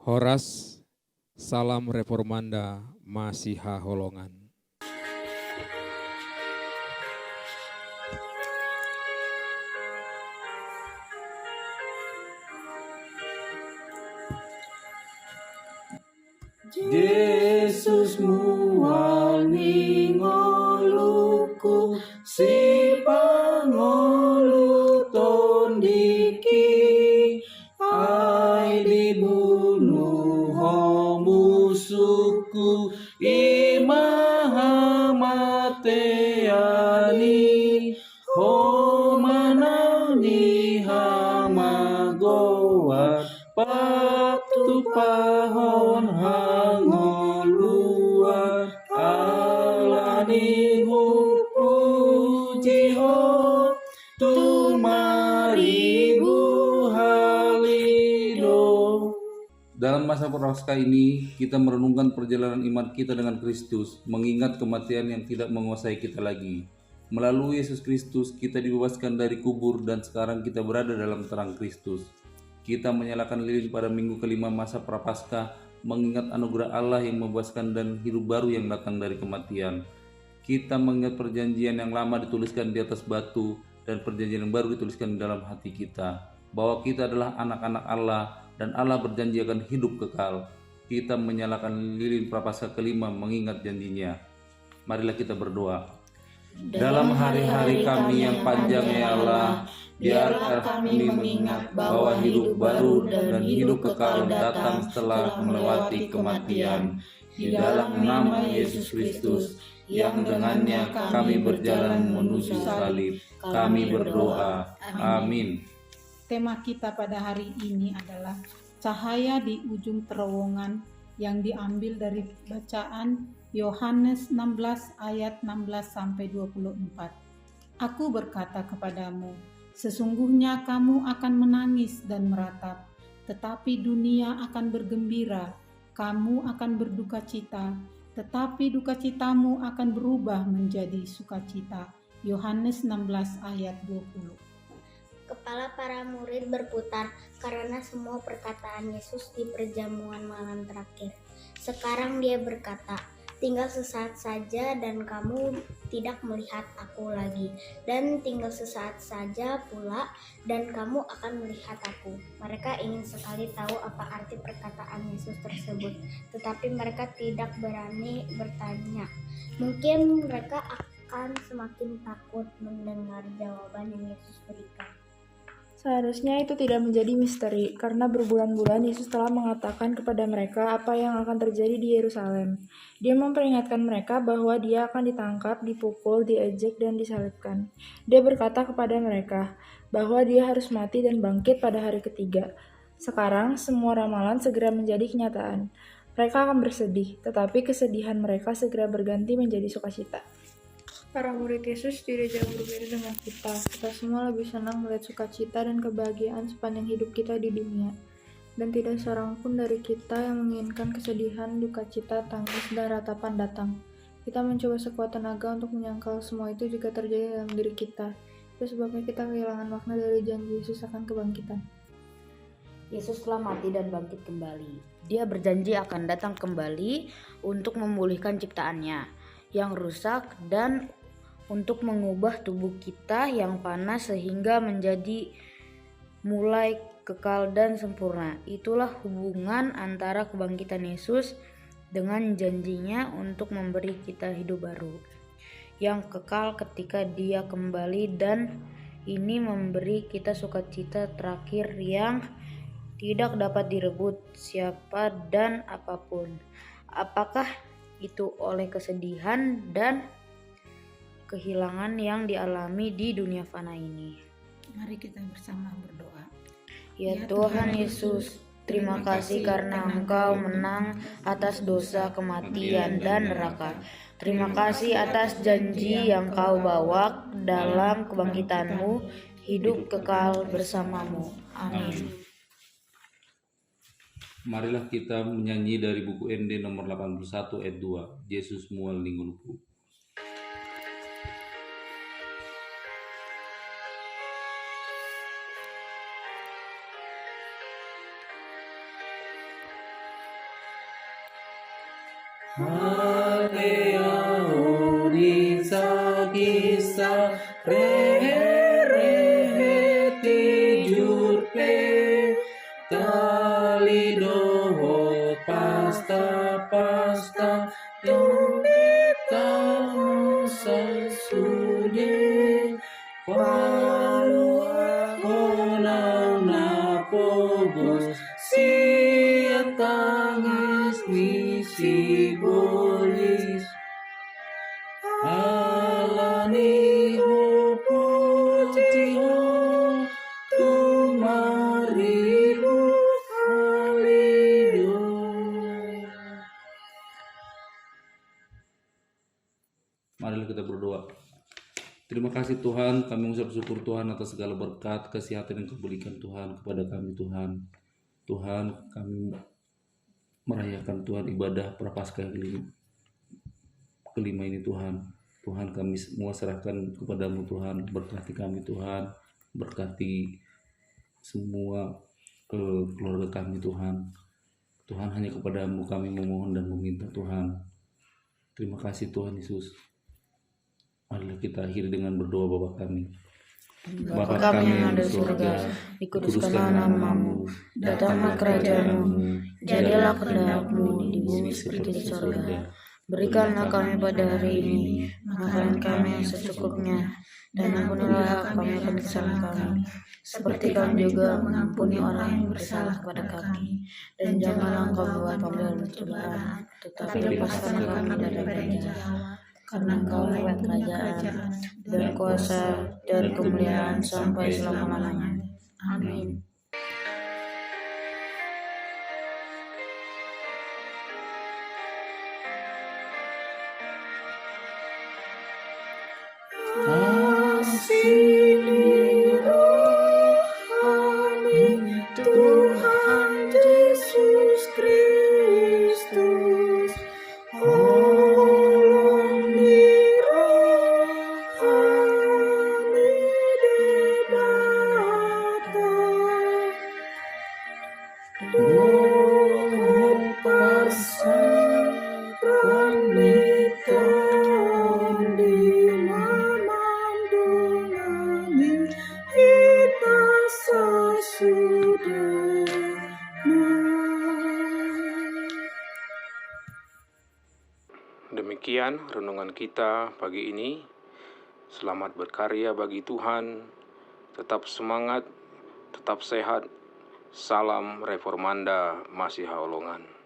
Horas, salam reformanda, Masiha Holongan. Yesus mual ningoluku si pangolu tondiki ai dibunuh ho musuhku imaha mateani ho manani hamagoa patu pahon hangoluan alani puji ho tumaribu halido. Dalam masa Prapaskah ini, kita merenungkan perjalanan iman kita dengan Kristus, mengingat kematian yang tidak menguasai kita lagi. Melalui Yesus Kristus, kita dibebaskan dari kubur dan sekarang kita berada dalam terang Kristus. Kita menyalakan lilin pada minggu kelima masa Prapaskah, mengingat anugerah Allah yang membebaskan dan hidup baru yang datang dari kematian. Kita mengingat perjanjian yang lama dituliskan di atas batu dan perjanjian yang baru dituliskan di dalam hati kita, bahwa kita adalah anak-anak Allah dan Allah berjanji akan hidup kekal. Kita menyalakan lilin Prapaskah kelima mengingat janjinya. Marilah kita berdoa. Dalam hari-hari kami yang panjang ya Allah, biarlah kami mengingat bahwa hidup baru dan hidup kekal datang setelah melewati kematian. Di dalam nama Yesus Kristus, yang dengannya kami berjalan menuju salib, kami berdoa. Amin. Tema kita pada hari ini adalah cahaya di ujung terowongan yang diambil dari bacaan Yohanes 16 ayat 16-24. Aku berkata kepadamu, sesungguhnya kamu akan menangis dan meratap, tetapi dunia akan bergembira. Kamu akan berduka cita, tetapi duka citamu akan berubah menjadi sukacita. Yohanes 16 ayat 20. Kepala para murid berputar karena semua perkataan Yesus di perjamuan malam terakhir. Sekarang dia berkata, tinggal sesaat saja dan kamu tidak melihat aku lagi. Dan tinggal sesaat saja pula dan kamu akan melihat aku. Mereka ingin sekali tahu apa arti perkataan Yesus tersebut, tetapi mereka tidak berani bertanya. Mungkin mereka akan semakin takut mendengar jawaban yang Yesus berikan. Seharusnya itu tidak menjadi misteri, karena berbulan-bulan Yesus telah mengatakan kepada mereka apa yang akan terjadi di Yerusalem. Dia memperingatkan mereka bahwa dia akan ditangkap, dipukul, diejek, dan disalibkan. Dia berkata kepada mereka bahwa dia harus mati dan bangkit pada hari ketiga. Sekarang, semua ramalan segera menjadi kenyataan. Mereka akan bersedih, tetapi kesedihan mereka segera berganti menjadi sukacita. Para murid Yesus tidak jauh berbeda dengan kita. Kita semua lebih senang melihat sukacita dan kebahagiaan sepanjang hidup kita di dunia. Dan tidak seorang pun dari kita yang menginginkan kesedihan, duka cita, tangis, dan ratapan datang. Kita mencoba sekuat tenaga untuk menyangkal semua itu jika terjadi dalam diri kita. Itu sebabnya kita kehilangan makna dari janji Yesus akan kebangkitan. Yesus telah mati dan bangkit kembali. Dia berjanji akan datang kembali untuk memulihkan ciptaannya yang rusak dan untuk mengubah tubuh kita yang panas sehingga menjadi mulai kekal dan sempurna. Itulah hubungan antara kebangkitan Yesus dengan janjinya untuk memberi kita hidup baru yang kekal ketika Dia kembali, dan ini memberi kita sukacita terakhir yang tidak dapat direbut siapa dan apapun. Apakah itu oleh kesedihan dan kehilangan yang dialami di dunia fana ini. Mari kita bersama berdoa. Ya Tuhan Yesus, terima kasih karena Engkau menang atas dosa, kematian, dan neraka. Terima kasih atas janji yang Kau bawa dalam kebangkitan-Mu, hidup kekal bersama-Mu. Amin. Marilah kita menyanyi dari buku ND nomor 81 ayat 2, Yesus mual ningulku. Halea unisa kisa rehe tijurpe talido pasta tundita sasude palua na pogos tangis misi bolis alani hopotio tumarilu halido. Marilah kita berdoa. Terima kasih Tuhan, kami mengucap syukur Tuhan atas segala berkat, kesehatan yang Kau berikan Tuhan kepada kami Tuhan. Tuhan, kami merayakan Tuhan ibadah Prapaskah kelima ini Tuhan. Tuhan, kami semua serahkan kepadamu Tuhan. Berkati kami Tuhan, berkati semua keluarga kami Tuhan. Tuhan, hanya kepadamu kami memohon dan meminta Tuhan. Terima kasih Tuhan Yesus. Marilah kita akhiri dengan berdoa Bapa kami. Bapa kami yang ada di surga, dikuduskanlah namamu, datanglah kerajaanmu, jadilah kehendak-Mu di bumi seperti di surga. Berikanlah kami pada hari ini makanan kami yang secukupnya, dan ampunilah kami akan kesalahan kami, seperti kami juga mengampuni orang yang bersalah kepada kami. Dan janganlah Engkau membawa kami dalam pencobaan, tetapi lepaskanlah kami dari jahat. Karena Engkau lewat kerajaan dan kuasa dan kemuliaan sampai selama-lamanya. Amin. Tuhan Yesus Kristus, Demikian renungan kita pagi ini. Selamat berkarya bagi Tuhan. Tetap semangat, tetap sehat. Salam Reformanda Masiha Holongan.